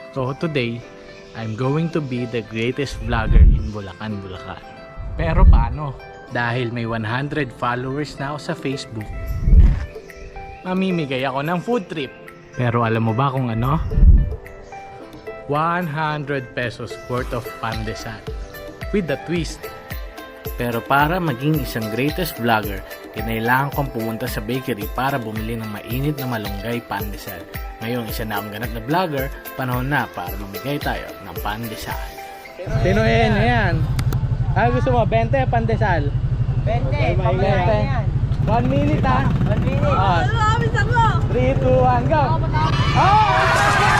So today, I'm going to be the greatest vlogger in Bulacan, Bulacan. Pero paano? Dahil may 100 followers na ako sa Facebook, mamimigay ako ng food trip. Pero alam mo ba kung ano? 100 pesos worth of pandesal with a twist. Pero para maging isang greatest vlogger, kinailangan kong pumunta sa bakery para bumili ng mainit na malunggay pandesal. Ngayong isa na akong ganap na vlogger, panahon na para mamigay tayo ng pandesal. Sino yan? Gusto mo 20 pandesal? 20, pamilya yan. 1 minute ha? 1 minute. 3, 2, 1, go! Oh!